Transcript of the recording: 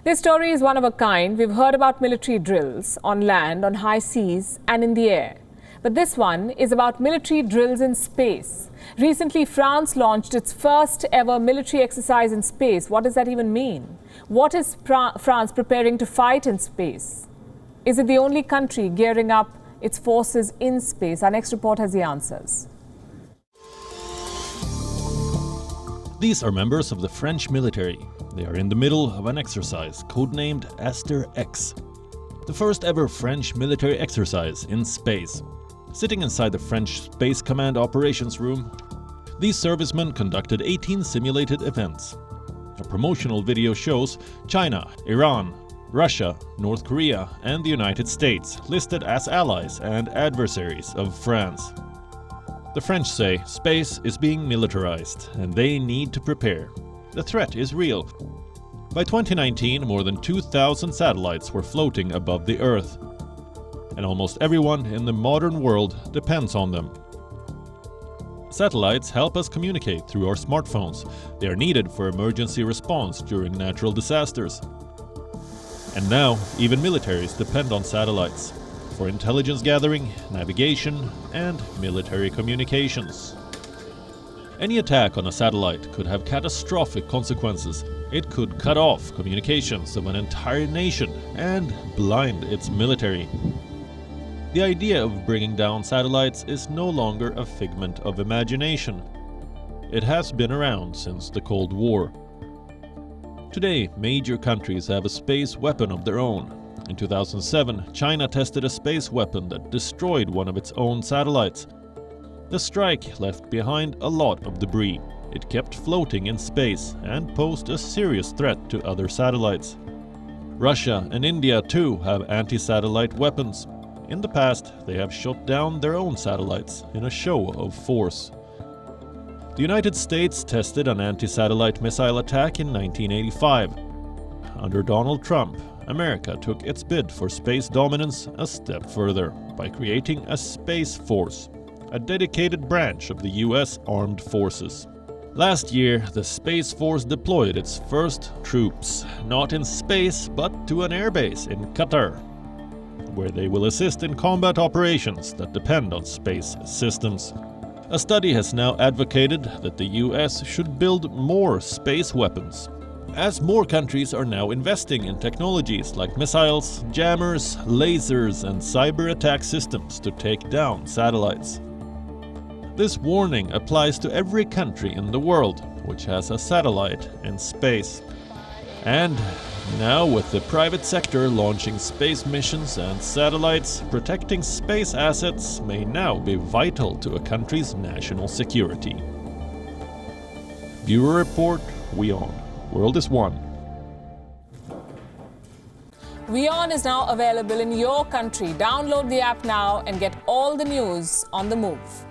This story is one of a kind. We've heard about military drills on land, on high seas and in the air. But this one is about military drills in space. Recently, France launched its first ever military exercise in space. What does that even mean? What is France preparing to fight in space? Is it the only country gearing up its forces in space? Our next report has the answers. These are members of the French military. They are in the middle of an exercise codenamed Aster X, the first ever French military exercise in space. Sitting inside the French Space Command operations room, these servicemen conducted 18 simulated events. A promotional video shows China, Iran, Russia, North Korea and the United States listed as allies and adversaries of France. The French say space is being militarized and they need to prepare. The threat is real. By 2019, more than 2,000 satellites were floating above the Earth. And almost everyone in the modern world depends on them. Satellites help us communicate through our smartphones. They are needed for emergency response during natural disasters. And now, even militaries depend on satellites for intelligence gathering, navigation, and military communications. Any attack on a satellite could have catastrophic consequences. It could cut off communications of an entire nation and blind its military. The idea of bringing down satellites is no longer a figment of imagination. It has been around since the Cold War. Today, major countries have a space weapon of their own. In 2007, China tested a space weapon that destroyed one of its own satellites. The strike left behind a lot of debris. It kept floating in space and posed a serious threat to other satellites. Russia and India too have anti-satellite weapons. In the past, they have shot down their own satellites in a show of force. The United States tested an anti-satellite missile attack in 1985. Under Donald Trump, America took its bid for space dominance a step further by creating a Space Force, a dedicated branch of the US Armed Forces. Last year, the Space Force deployed its first troops, not in space but to an airbase in Qatar, where they will assist in combat operations that depend on space systems. A study has now advocated that the US should build more space weapons, as more countries are now investing in technologies like missiles, jammers, lasers and cyber attack systems to take down satellites. This warning applies to every country in the world which has a satellite in space. And now, with the private sector launching space missions and satellites, protecting space assets may now be vital to a country's national security. Bureau Report, WION. World is one. WION is now available in your country. Download the app now and get all the news on the move.